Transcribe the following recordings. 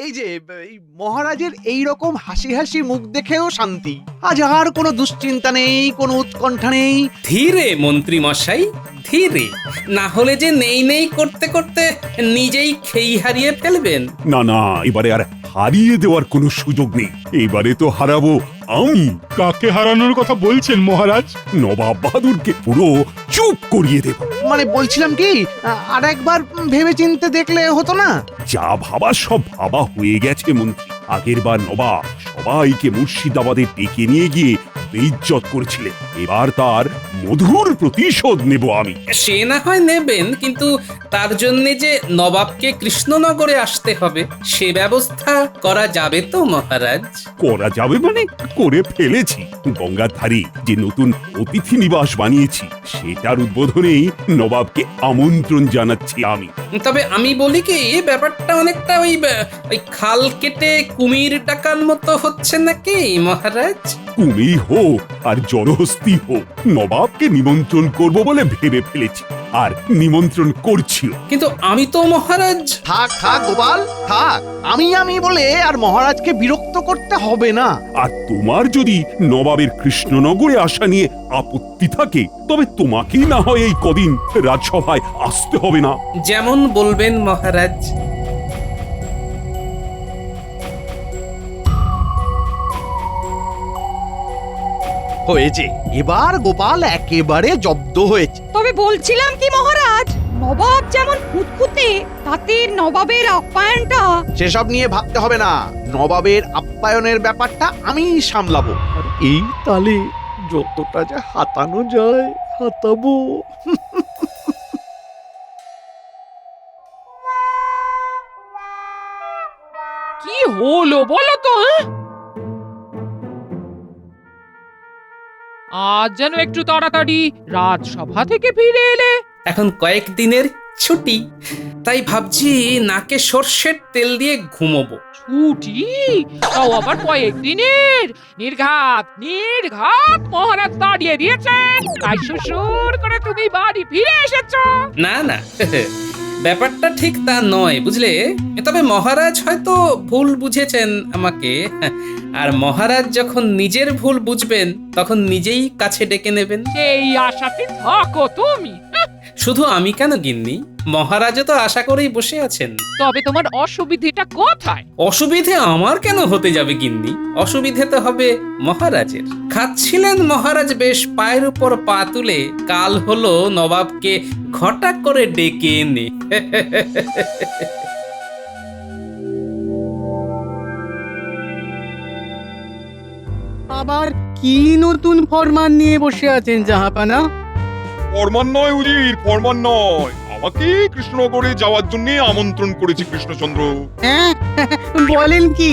এই যে এই মহারাজের এই রকম হাসি হাসি মুখ দেখেও শান্তি, আজ আর কোনো দুশ্চিন্তা নেই, কোনো উৎকণ্ঠা নেই। ধীরে মন্ত্রী মশাই, ধীরে, না হলে যে নেই নেই করতে করতে নিজেই খেই হারিয়ে ফেলবেন। না না, এবারে আর হারিয়ে দেওয়ার কোনো সুযোগ নেই। এবারে তো হারাবো আমি। কাকে হারানোর কথা বলছেন মহারাজ? নবাব বাহাদুরকে পুরো চুপ করিয়ে দেব। মানে বলছিলাম কি, আর একবার ভেবে চিনতে দেখলে হতো না? যা ভাবা সব ভাবা হয়ে গেছে মন্ত্রী। আগের বার নবাব সবাইকে মুর্শিদাবাদে ডেকে নিয়ে গিয়ে বেইজ্জত করেছিলেন। এবার তার মধুর প্রতিশোধ নেব আমি। সে না হয় নেবেন, কিন্তু তার জন্য যে নবাবকে কৃষ্ণনগরে আসতে হবে, সে ব্যবস্থা করা যাবে তো মহারাজ? করা যাবে মানে করে ফেলেছি। গঙ্গার ধারে যে নতুন অতিথি নিবাস বানিয়েছি, সেটার উদ্বোধনেই নবাবকে আমন্ত্রণ জানাচ্ছি আমি। তবে আমি বলি কি, ব্যাপারটা অনেকটা ওই খাল কেটে কুমির ডাকার মতো হচ্ছে নাকি মহারাজ? কুমির হোক আর জলহস্তি হোক, নবাবকে নিমন্ত্রণ করব বলে ভেবে ফেলেছি, আর নিমন্ত্রণ করছিও। কিন্তু আমি তো মহারাজ। থাক থাক গোপাল, থাক। আমি বলে আর মহারাজকে বিরক্ত করতে হবে না। আর তোমার যদি নবাবের কৃষ্ণনগরে আসা নিয়ে আপত্তি থাকে, তবে তোমাকেই না হয় এই কদিন রাজসভায় আসতে হবে না। যেমন বলবেন মহারাজ। হয়েছে, এবার গোপাল একেবারে জব্দ হয়েছে। তবে বলছিলাম কি মহারাজ, নবাব যেমন খুঁতখুঁতে, তাতে নবাবের আপ্যায়নটা। সেসব নিয়ে ভাবতে হবে না, নবাবের আপ্যায়নের ব্যাপারটা আমি সামলাবো। আর এই তালে যতটা যা হাতানো যায় হাতাবো। কি হলো বলো তো? আজ যেন একটু তাড়াতাড়ি রাজসভা থেকে ফিরে এলে। এখন কয়েকদিনের ছুটি, তাই ভাবছি নাকে সর্ষের তেল দিয়ে ঘুমোবো। ছুটি? তাও আবার কয়েকদিনের? নির্ঘাত নির্ঘাত মহারাজ দাঁড়িয়ে দিয়েছেন, তাই শ্বশুর করে তুমি বাড়ি ফিরে এসেছো। না না, ব্যাপারটা ঠিক তা নয়, বুঝলে। তবে মহারাজ হয়তো ভুল বুঝেছেন আমাকে, আর মহারাজ যখন নিজের ভুল বুঝবেন তখন নিজেই কাছে ডেকে নেবেন। সেই আশাতে থাকো তুমি। শুধু আমি কেন গিন্নি, মহারাজও তো আশা করেই বসে আছেন। তবে তোমার অসুবিধেটা কোথায়? অসুবিধে আমার কেন হতে যাবে গিন্নি? অসুবিধে তো হবে মহারাজের। খাচ্ছিলেন মহারাজ বেশ পায়ের উপর পা তুলে, কাল হলো নবাবকে ঘটা করে ডেকে এনে। আবার কি নতুন ফরমান নিয়ে বসে আছেন জাহাপানা? ফরমান নয় উজির, ফরমান নয়। আমাকে কৃষ্ণনগরে যাওয়ার জন্য আমন্ত্রণ করেছে কৃষ্ণচন্দ্র। হ্যাঁ, বলেন কি?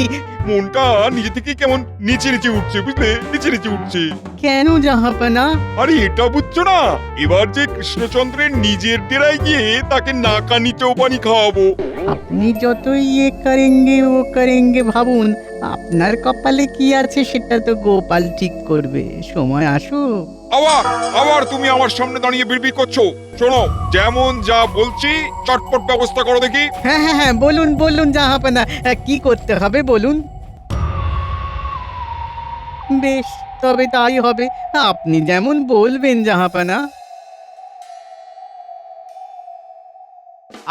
মনটা নিজে থেকে কেমন নিচে নিচে উঠছে, বুঝলে, নিচে নিচে উঠছে। কেন জাহাপানা? আরে এটা বুঝছো না, এবার যে কৃষ্ণচন্দ্রের নিজের ডেরায় গিয়ে তাকে নাকানি চৌপানি খাওয়াবো। আপনি যতই ও করেঙ্গে ভাবুন, আপনার কপালে কি আছে সেটা তো গোপাল ঠিক করবে। সময় আসুক। আবার আবার তুমি আমার সামনে দাঁড়িয়ে বিড়বিড় করছো। শোনো, যেমন যা বলছি চটপট ব্যবস্থা করো দেখি। হ্যাঁ হ্যাঁ হ্যাঁ, বলুন বলুন জাহাপানা, কি করতে হবে বলুন। বেশ, তবে তাই হবে, আপনি যেমন বলবেন জাহাপানা।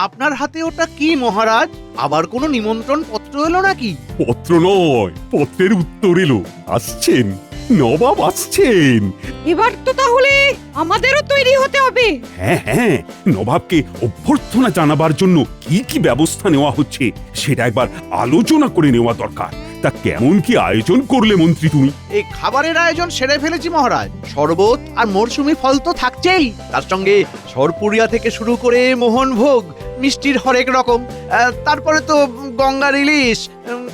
আপনার হাতে ওটা কি মহারাজ? আবার কোনো নিমন্ত্রণ পত্র এলো নাকি? পত্র নয়, পত্রের উত্তর এলো। আসছেন, নবাব আসছেন। এবার তো তাহলে আমাদেরও তৈরি হতে হবে। হ্যাঁ হ্যাঁ, নবাবকে অভ্যর্থনা জানাবার জন্য কি কি ব্যবস্থা নেওয়া হচ্ছে সেটা একবার আলোচনা করে নেওয়া দরকার। তা কেমন কি আয়োজন করলে মন্ত্রী তুমি? এই খাবারের আয়োজন সেরে ফেলেছি মহারাজ। শরবত আর মরশুমি ফল তো থাকছেই, তার সঙ্গে সরপুরিয়া থেকে শুরু করে মোহনভোগ, মিষ্টির হরেক রকম। তারপরে তো গঙ্গার ইলিশ,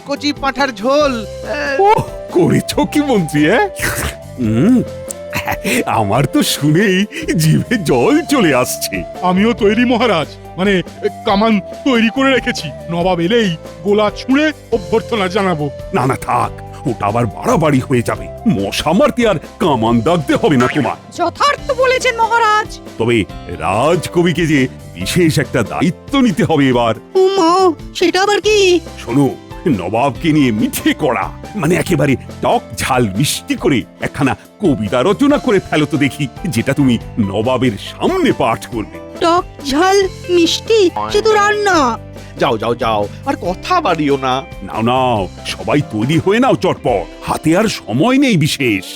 কচি পাঁঠার ঝোল। ওহ, করেছো কি মন্ত্রী? আমার তো শুনেই জিভে জল চলে আসছে। আমিও তৈরি মহারাজ, মানে কামান তৈরি করে রেখেছি। নবাব এলেই গোলা ছুঁড়ে অভ্যর্থনা জানাবো। না না থাক, ওটা আবার বাড়াবাড়ি হয়ে যাবে। মশা মারতে আর কামান দাগতে হবে না তোমার। যথার্থ বলেছেন মহারাজ। তবে রাজকবিকে যে বিশেষ একটা দায়িত্ব নিতে হবে এবার। উমা, সেটা আবার কি? শোনো, নবাবকে নিয়ে মিঠে করা, মানে একেবারে টক ঝাল মিষ্টি করে একখানা কবিতা রচনা করে ফেলো তো দেখি, যেটা তুমি নবাবের সামনে পাঠ করবে। টক ঝাল মিষ্টি শুধু রান্না? যাও যাও যাও, আর কথা বাড়িও না। নাও নাও, সবাই তৈরি হয়ে নাও চটপট, হাতে আর সময় নেই বিশেষ।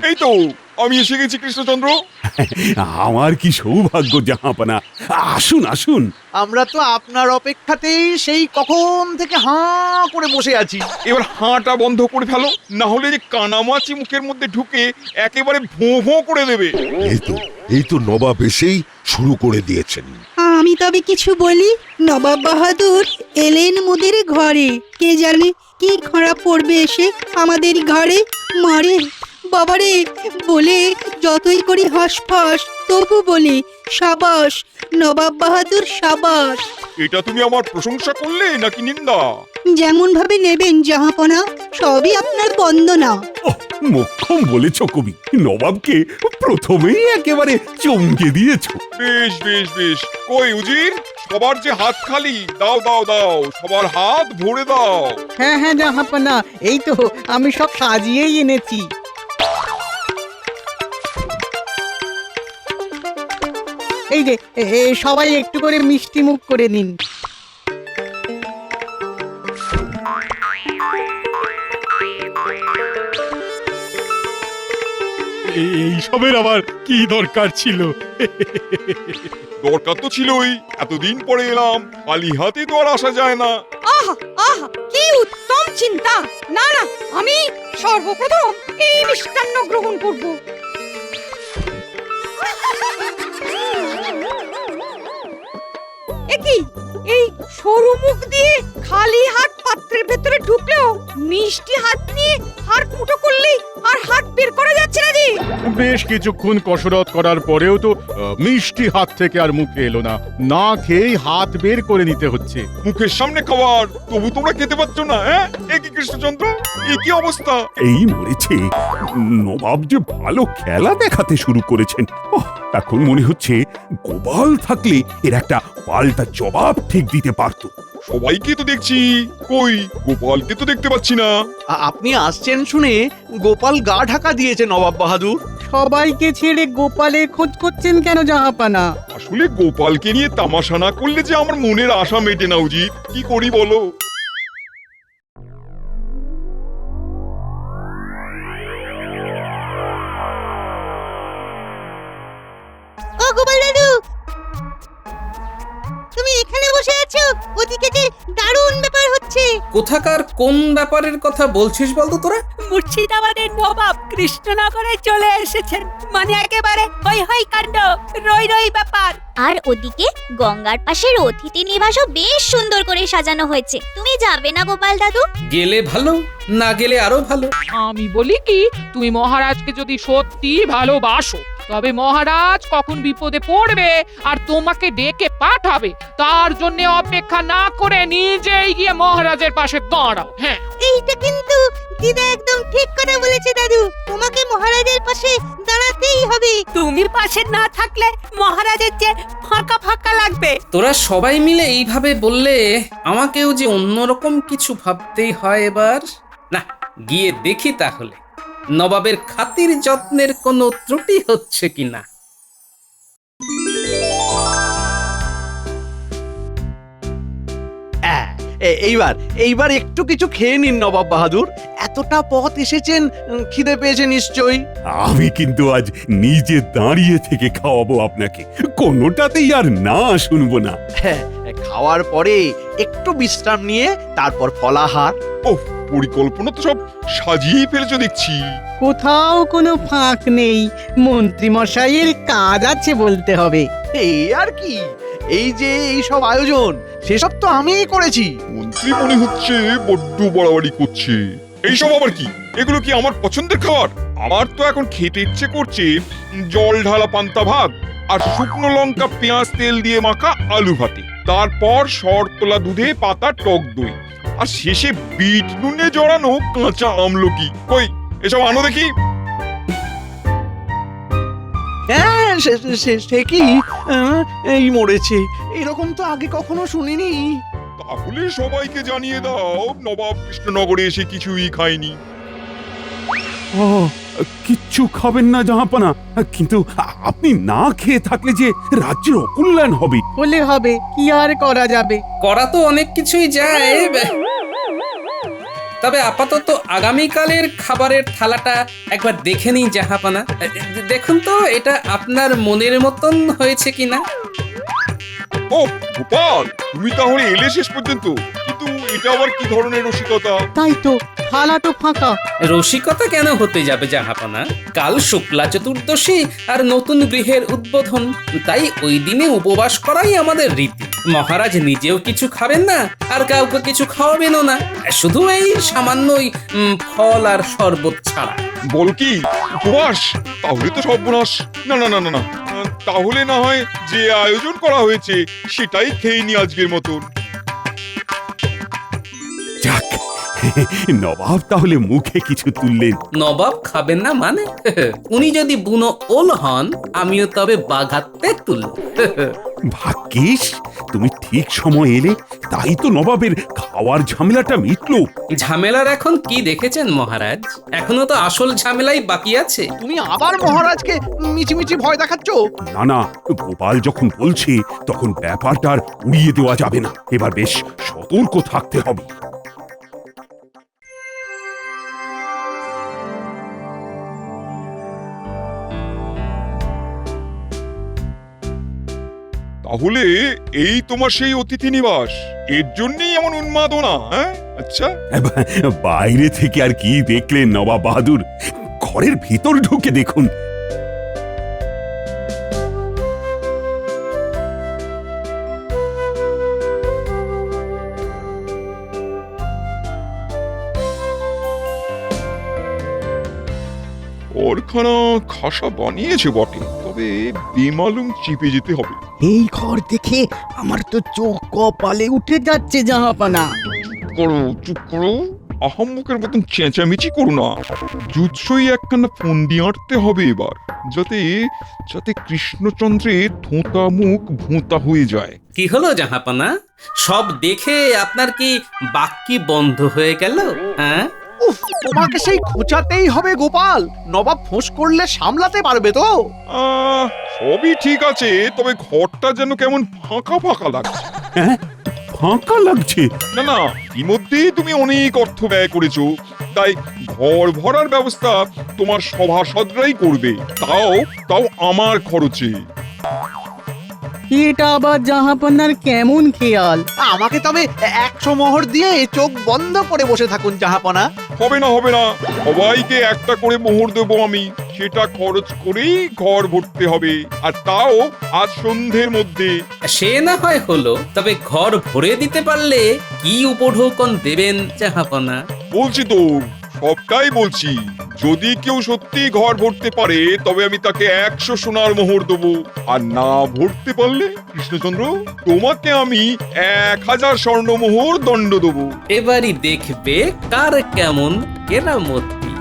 এই তো আমি এসে গেছি কৃষ্ণচন্দ্র। আমার কি সৌভাগ্য জাহাপনা, আসুন আসুন। আমরা তো আপনার অপেক্ষাতেই সেই কখন থেকে হাঁ করে বসে আছি। এবার হাঁটা বন্ধ করে ফেলো, না হলে যে কানামাছি মুখের মধ্যে ঢুকে একেবারে ভোঁ ভোঁ করে দেবে। এই তো নবাব এসেই শুরু করে দিয়েছেন। আমি তবে কিছু বলি? নবাব বাহাদুর এলেন মোদের ঘরে, কে জানে কি খরা পড়বে এসে আমাদের ঘরে। মারে বাবারে বলে যতই করি হাসফাস, তবু বলি সাবাস নবাব বাহাদুর সাবাস। এটা তুমি আমার প্রশংসা করলে নাকি নিন্দা? যেমন ভাবে নেবেন জাহাপনা, সবই আপনার বন্দনা। মোক্ষম বলেছ কবি, নবাবকে প্রথমেই একেবারে চমকে দিয়েছ। বেশ বেশ বেশ, কই উজির, সবার যে হাত খালি, দাও দাও দাও, সবার হাত ভরে দাও। হ্যাঁ হ্যাঁ জাহাপনা, এই তো আমি সব সাজিয়েই এনেছি। এই যে সবাই একটু করে মিষ্টি মুখ করে নিন। এইসবের আবার কি দরকার ছিল? দরকার তো ছিলই, এতদিন পরে এলাম, খালি হাতে তো আর আসা যায় না। আহা আহা, কি উত্তম চিন্তা! না না, আমি সর্বপ্রথম এই মিষ্টান্ন গ্রহণ করব। একই এই সরু মুখ দিয়ে খালি হাত পাত্রের ভেতরে ঢুকলেও মিষ্টি হাত নিয়ে হাত মুঠো করলেই আর হাত বের করা যাচ্ছে না জি। বেশ কিছুক্ষণ কসরত করার পরেও তো মিষ্টি হাত থেকে আর মুখে এলো না, না খেয়েই হাত বের করে নিতে হচ্ছে। মুখের সামনে খাবার, তবু তোমরা খেতে পাচ্ছ না? হ্যাঁ, এ কি কৃষ্ণচন্দ্র, এ কি অবস্থা? এই মরেছে, নবাব যে ভালো খেলা দেখাতে শুরু করেছেন। এখন মনে হচ্ছে গোপাল থাকলে এর একটা পাল্টা জবাব ঠিক দিতে পারত। সবাইকে তো দেখছি, কই গোপালকে তো দেখতে পাচ্ছি না। আপনি আসছেন শুনে গোপাল গা ঢাকা দিয়েছে নবাব বাহাদুর। সবাইকে ছেড়ে গোপালের খোঁজ করছেন কেন জাহাপনা? আসলে গোপালকে নিয়ে তামাশা না করলে যে আমার মনের আশা মেটে না উজির, কি করি বলো? ও গোপাল দাদু, তুমি এখানে বসে আছো? ওদিকে যে দারুণ ব্যাপার হচ্ছে। কোথাকার কোন ব্যাপারের কথা বলছিস বলতো তোরা? মুর্শিদাবাদের নবাব কৃষ্ণনগরে চলে এসেছেন, মানে একেবারে হই হই কাণ্ড, রই রই ব্যাপার। আর ওদিকে গঙ্গার পাশের অতিথি নিবাসও বেশ সুন্দর করে সাজানো হয়েছে। তুমি যাবে না গোপাল দাদু? গেলে ভালো, না গেলে আরো ভালো। আমি বলি কি, তুমি মহারাজকে যদি সত্যি ভালোবাসো, তবে মহারাজ কখন বিপদে পড়বে আর তোমাকে ডেকে পাঠাবে, তার জন্য অপেক্ষা না করে নিজেই গিয়ে মহারাজের পাশে দাঁড়াও। হ্যাঁ, এইটা কিন্তু দিদা একদম ঠিক কথা বলেছে দাদু, তোমাকে মহারাজের পাশে দাঁড়াতেই হবে। তুমি পাশে না থাকলে মহারাজের যে ফাঁকা ফাঁকা লাগবে। তোরা সবাই মিলে এইভাবে বললে আমাকেও যে অন্যরকম কিছু ভাবতেই হয় এবার। না, গিয়ে দেখি তাহলে নবাবের খাতির যত্নের কোনো ত্রুটি হচ্ছে কিনা। এইবার একটু কিছু খেয়ে নিন নবাব বাহাদুর, এতটা পথ এসেছেন, খিদে পেয়েছে নিশ্চয়ই। আমি কিন্তু আজ নিজে দাঁড়িয়ে থেকে খাওয়াবো আপনাকে, কোনোটাতেই আর না শুনবো না। হ্যাঁ, খাওয়ার পরে একটু বিশ্রাম নিয়ে তারপর ফলাহার। ওহ, পরিকল্পনা তো সব সাজিয়েই ফেলেছো দেখছি। কোথাও কোনো ফাঁক নেই, মন্ত্রী মশাইয়ের কাজ আছে বলতে হবে। এই আর কি, এই যে এই সব আয়োজন সেসব তো আমিই করেছি। মন্ত্রী মনে হচ্ছে বড্ড বাড়াবাড়ি করছে। এইসব আবার কি? এগুলো কি আমার পছন্দের খাবার? আমার তো এখন খেতে ইচ্ছে করছে জল ঢালা পান্তা ভাত আর শুকনো লঙ্কা পেঁয়াজ তেল দিয়ে মাখা আলু ভাতে, তারপর শরতলা দুধে পাতা টক দই, আর শেষে বিট নুনে জড়ানো কাঁচা আমলকি। কই এসব আনো দেখি। হ্যাঁ, সে কি, এই মরেছে, এরকম তো আগে কখনো শুনিনি। তাহলে সবাইকে জানিয়ে দাও নবাব কৃষ্ণনগরে এসে কিছুই খায়নি। ও, কিচ্ছু খাবেন না জাহাপনা, কিন্তু আপনি না খেয়ে থাকলে যে রাজ্যের অকল্যাণ হবে। হলে হবে, কি আর করা যাবে। করা তো অনেক কিছুই যায়, তবে আপাতত আগামীকালের খাবারের থালাটা একবার দেখে নিন জাহাপানা। দেখুন তো এটা আপনার মনের মতন হয়েছে কিনা। ও গোপাল, তুমি তাহলে এলে শেষ পর্যন্ত, কিন্তু এটা আবার কি ধরনের রসিকতা? তাই তো, থালা তো ফাঁকা। রসিকতা কেন হতে যাবে জাহাপানা? কাল শুক্লা চতুর্দশী আর নতুন গৃহের উদ্বোধন, তাই ওই দিনে উপবাস করাই আমাদের রীতি। মহারাজ নিজেও কিছু খাবেন না আর কাউকে কিছু খাওয়াবেনও না, শুধু এই সামান্যই ফল আর শরবত ছাড়া। বল কি উপবাস? তাহলে তো সর্বনাশ। না না না না না, তাহলে না হয় যে আয়োজন করা হয়েছে সেটাই খেয়ে নি আজকের মতন। যাক, নবাব তাহলে মুখে কিছু তুললেন। নবাব খাবেন না মানে? উনি যদি বুনো ওল হন, আমিও তবে বাঘাতে তুল। ভাগ্যিস তুমি ঠিক সময় এলে, তাই তো নবাবের খাওয়ার ঝামেলাটা মিটলো। ঝামেলার এখন কি দেখেছেন মহারাজ? এখনো তো আসল ঝামেলাই বাকি আছে। তুমি আবার মহারাজকে মিছিমিছি ভয় দেখাচ্ছ। না না, গোপাল যখন বলছে তখন ব্যাপারটা আর উড়িয়ে দেওয়া যাবে না। এবার বেশ সতর্ক থাকতে হবে। তাহলে এই তোমার সেই অতিথি নিবাস, এর জন্যই এমন উন্মাদনা? হ্যাঁ, আচ্ছা। বাইরে থেকে আর কি দেখলেন নবাব বাহাদুর, ঘরের ভিতর ঢুকে দেখুন। ওরখানা খাসা বানিয়েছে বটে, তবে বেমালুম চিপে যেতে হবে। এই ঘর দেখে আমার তো চোখ কপালে উঠে যাচ্ছে জাহাপানা। করো, চুপ করো, আহাম্মকের মতন চেঁচামেচি করো না। জুৎসই একখানা ফন্দি আঁটতে হবে এবার, যাতে যাতে কৃষ্ণচন্দ্রের থোঁতা মুখ ভোঁতা হয়ে যায়। কি হলো জাহাপানা? সব দেখে আপনার কি বাক্যি বন্ধ হয়ে গেল? হ্যাঁ, উফ, তোমাকে সেই খোঁচাতেই হবে গোপাল। নবাব ফোঁস করলে সামলাতে পারবে তো? সবই ঠিক আছে, তবে ঘরটা যেন কেমন ফাঁকা ফাঁকা লাগছে। হ্যাঁ, ফাঁকা লাগছে। না না, ইতিমধ্যেই তুমি অনেক অর্থ ব্যয় করেছো, তাই ঘর ভরার ব্যবস্থা তোমার সভাসদরাই করবে, তাও তাও আমার খরচে। এটা আবার জাহাপানার কেমন খেয়াল? আমাকে তবে 100 মোহর দিয়ে চোখ বন্ধ করে বসে থাকুন জাহাপনা। হবে না হবে না, সবাইকে একটা করে মোহর দেবো আমি, সেটা খরচ করেই ঘর ভরতে হবে, আর তাও আজ সন্ধ্যের মধ্যে। সে না হয় হলো, তবে ঘর ভরে দিতে পারলে কি উপঢৌকন দেবেন জাহাপানা? বলছি তো, সবটাই বলছি। যদি কেউ সত্যি ঘর ভরতে পারে তবে আমি তাকে 100 সোনার মোহর দেবো, আর না ভরতে পারলে কৃষ্ণচন্দ্র তোমাকে আমি 1000 স্বর্ণ মোহর দণ্ড দেবো। এবারই দেখবে কার কেমন কেরামতি।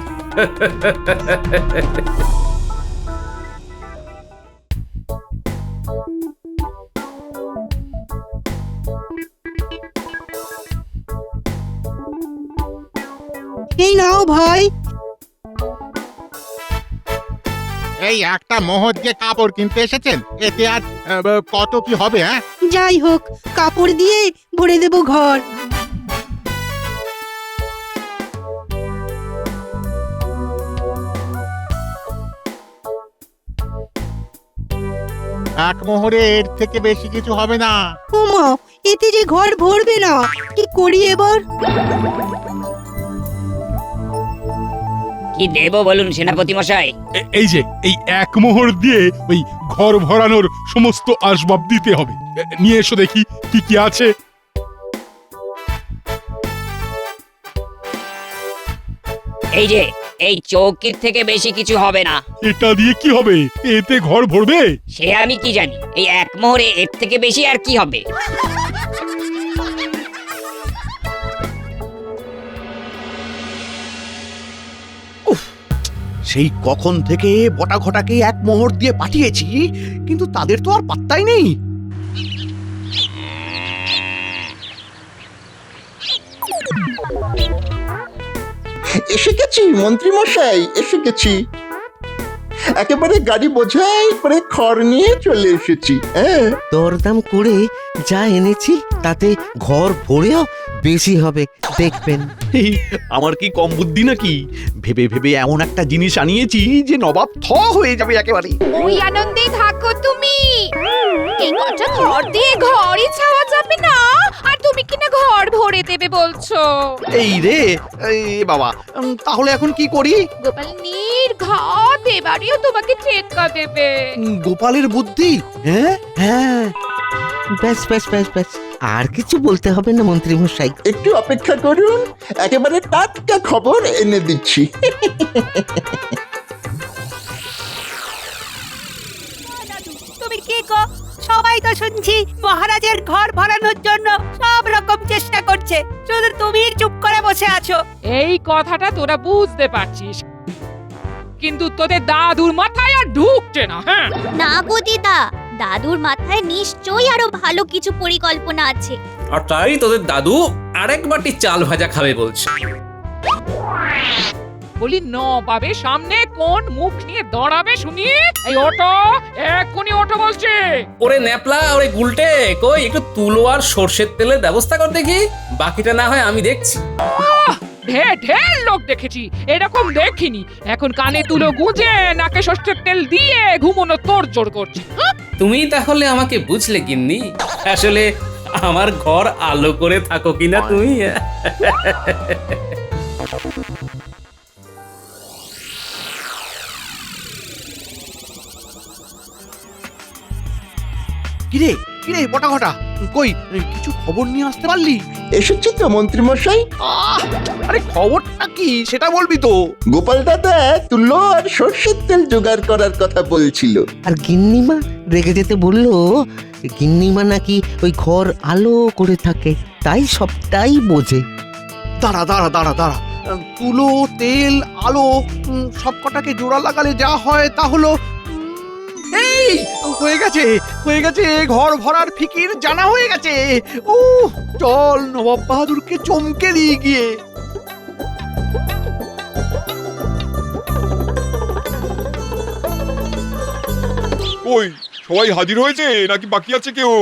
এই নাও ভাই। এই একটা মোহর দিয়ে কাপড় কিনতে এসেছেন, এতে আর কত কি হবে? হ্যাঁ, যাই হোক, কাপড় দিয়ে ভরে দেব ঘর। এক মোহরে এর থেকে বেশি কিছু হবে না। ওমা, এতে যে ঘর ভরবে না, কি করি এবার? কি দেব বলুন সেনাপতি মশাই? এই যে এই এক মোহর দিয়ে ওই ঘর ভরানোর সমস্ত আসবাব দিতে হবে। নিয়ে এসো দেখি কি কি আছে। এই যে এই চৌকির থেকে বেশি কিছু হবে না। এটা দিয়ে কি হবে? এতে ঘর ভরবে? সে আমি কি জানি, এই এক মোহরে এর থেকে বেশি আর কি হবে? সেই কখন থেকে বটা ঘটাকে এক মোহর দিয়ে পাঠিয়েছি, কিন্তু তাদের তো আর পাত্তাই নেই। এসে গেছি মন্ত্রী মশাই, এসে গেছি। একেবারে গাড়ি বোঝাই করে খড় নিয়ে চলে এসেছি। হ্যাঁ, দরদাম করে যা এনেছি তাতে ঘর ভরেও বেশি হবে, দেখবেন। এই, আমার কি কম বুদ্ধি নাকি? ভেবে ভেবে এমন একটা জিনিস আনিয়েছি যে নবাব থ হয়ে যাবে একেবারে। ওই আনন্দে থাকো তুমি। এই কটা ঘর দিয়ে ঘরই ছাওয়া যাবে না, আর তুমি কিনা ঘর ভরে দেবে বলছো। এই রে, এই বাবা, তাহলে এখন কি করি? গোপাল নির্ঘাত এবারেও তোমাকে টেক্কা দেবে। গোপালের বুদ্ধি? হ্যাঁ হ্যাঁ, ব্যাস ব্যাস ব্যাস ব্যাস, আর কিছু বলতে হবে না মন্ত্রী মশাই। একটু অপেক্ষা করুন, একেবারে টাটকা খবর এনে দিচ্ছি। তুমি কি গো? সবাই তো শুনছি মহারাজের ঘর ভরানোর জন্য সব রকম চেষ্টা করছে, শুধু তুমি চুপ করে বসে আছো। এই কথাটা তোরা বুঝতে পারছিস, কিন্তু তোদের দাদুর মাথায় আর ঢুকছে না। হ্যাঁ না গো দিদা, দাদুর মাথায় নিশ্চয়ই আরো ভালো কিছু পরিকল্পনা আছে। আর তাই তোদের দাদু আরেক বাটি চাল ভাজা খাবে বলছে। বলি নবাবে সামনে কোন মুখ নিয়ে দাঁড়াবে শুনি? এই ওটো, এক্ষুনি ওটো বলছে। ওরে ন্যাপলা, ওরে গুলটে, কই একটু তুলো আর সর্ষের তেলের ব্যবস্থা কর দেখি, বাকিটা না হয় আমি দেখছি। ঢের ঢের লোক দেখেছি, এরকম দেখিনি। এখন কানে তুলো গুঁজে নাকে সর্ষের তেল দিয়ে ঘুমোনো তোড়জোড় করছে। তুমি তাহলে আমাকে বুঝলে গিন্নি, আসলে আমার ঘর আলো করে থাকো কিনা তুমি। কিরে কিরে বটা ঘটা, কই কিছু খবর নিয়ে আসতে পারলি? এসেছি তো মন্ত্রী মশাই। আরে খবরটা কি সেটা বলবি তো। গোপাল দাদা তুলো আর সর্ষের তেল জোগাড় করার কথা বলছিল। আর গিন্নিমা রেগে যেতে বললো, গিন্নিমা নাকি ওই ঘর আলো করে থাকে, তাই সবটাই বোঝে। দাঁড়া দাঁড়া দাঁড়া দাঁড়া, তুলো তেল আলো সব কটাকে জোড়া লাগালে যা হয় তা হলো, এই হয়ে গেছে হয়ে গেছে, ঘর ভরার ফিকির জানা হয়ে গেছে। ও চল নবাব বাহাদুরকে চমকে দিয়ে গিয়ে। কই সবাই হাজির হয়েছে নাকি বাকি আছে কেউ?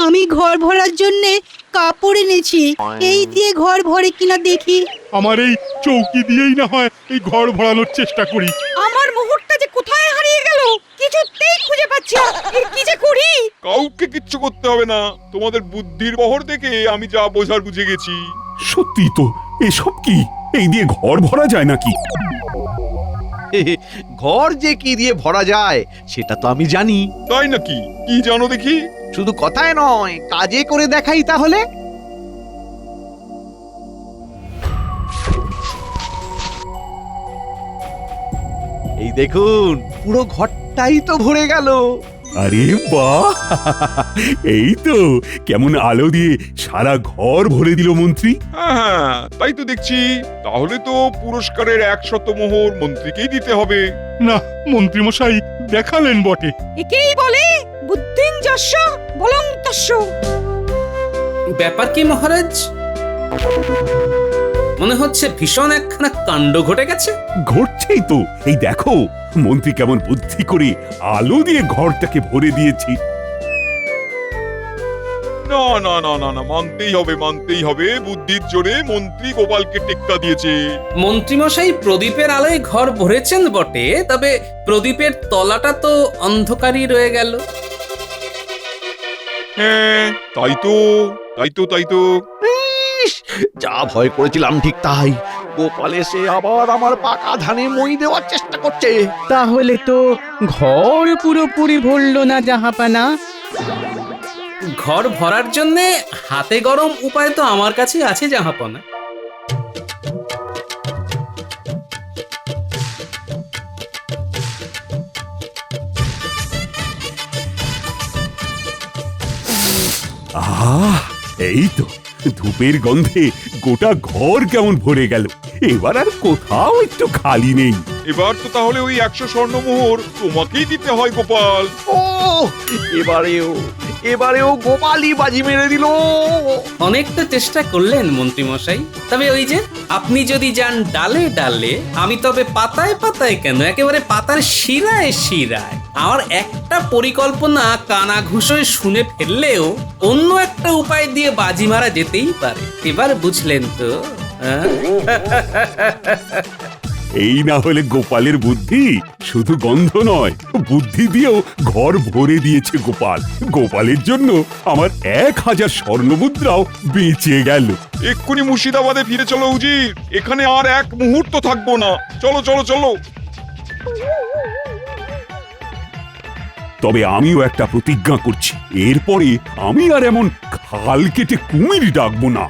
আমি ঘর ভরার জন্যে কাপড় এনেছি, এই দিয়ে ঘর ভরে কিনা দেখি। আমার এই চৌকি দিয়েই না হয় এই ঘর ভরানোর চেষ্টা করি। আমার মুহূর্তটা যে কোথায় হারিয়ে গেল, কিছুতেই খুঁজে পাচ্ছি না। কি যে করি? কাউকে কিচ্ছু করতে হবে না, তোমাদের বুদ্ধির বহর দেখে আমি যা বোঝার বুঝে গেছি। সত্যি তো, এসব কি? এই দিয়ে ঘর ভরা যায় নাকি? ঘর যে কি দিয়ে ভরা যায় সেটা তো আমি জানি। তাই নাকি? কি জানো দেখি? শুধু কথায় নয়, কাজে করে দেখাই তাহলে। এই দেখুন, পুরো ঘরটাই তো ভরে গেল। আরে বাহ, এই তো কেমন আলো দিয়ে সারা ঘর ভরে দিল মন্ত্রী। হ্যাঁ তাই তো দেখছি। তাহলে তো পুরস্কারের 100 মোহর মন্ত্রীকেই দিতে হবে। না মন্ত্রী মশাই দেখালেন বটে। একেই বলে বুদ্ধিঞ্জস্য বলং তস্য। ব্যাপার কি মহারাজ? মনে হচ্ছে ভীষণ একখানা কাণ্ড ঘটে গেছে। ঘটছেই তো, এই দেখো মন্ত্রী কেমন বুদ্ধি করে আলো দিয়ে ঘরটাকে ভরে দিয়েছি। না না না না না, মানতেই হবে মানতেই হবে, বুদ্ধির জোরে মন্ত্রী গোপালকে টেক্কা দিয়েছে। মন্ত্রীমশাই প্রদীপের আলোয় ঘর ভরেছেন বটে, তবে প্রদীপের তলাটা তো অন্ধকারই রয়ে গেল। হ্যাঁ তাই তো তাই তো তাই তো। যা ভয় করেছিলাম ঠিক তাই। গোপাল এসে আবার আমার পাকা ধানে মই দেওয়ার চেষ্টা করছে। তাহলে তো ঘর পুরোপুরি ভরল না জাহাপানা। ঘর ভরার জন্য হাতে গরম উপায় তো আমার কাছে আছে জাহাপনা। আহ, এই তো ধূপের গন্ধে গোটা ঘর কেমন ভরে গেল। এবার আর কোথাও একটু খালি নেই। এবার তো তাহলে ওই 100 স্বর্ণমোহর তোমাকেই দিতে হয় গোপাল। ও এবারেও গোপালই বাজি মেরে দিল। অনেকটা চেষ্টা করলেন মন্ত্রী মশাই, তবে ওই যে আপনি যদি যান ডালে ডালে, আমি তবে পাতায় পাতায় কেন, একেবারে পাতার শিরায় শিরায়। আমার একটা পরিকল্পনা কানা ঘুষোয় শুনে ফেললেও অন্য একটা উপায় দিয়ে বাজি মারা যেতেই পারে। এবার বুঝলেন তো? এই না হলে গোপালের বুদ্ধি শুধু গন্ধ নয়, বুদ্ধি দিয়েও ঘর ভরে দিয়েছে গোপাল। গোপালের জন্য আমার 1000 স্বর্ণমুদ্রাও বেঁচে গেল। এক্ষুনি মুর্শিদাবাদে ফিরে চলো উজির, এখানে আর এক মুহূর্ত থাকবো না। চলো চলো চলো। তবে আমিও একটা প্রতিজ্ঞা করছি, এরপরে আমি আর এমন খাল কেটে কুমির ডাকবো না।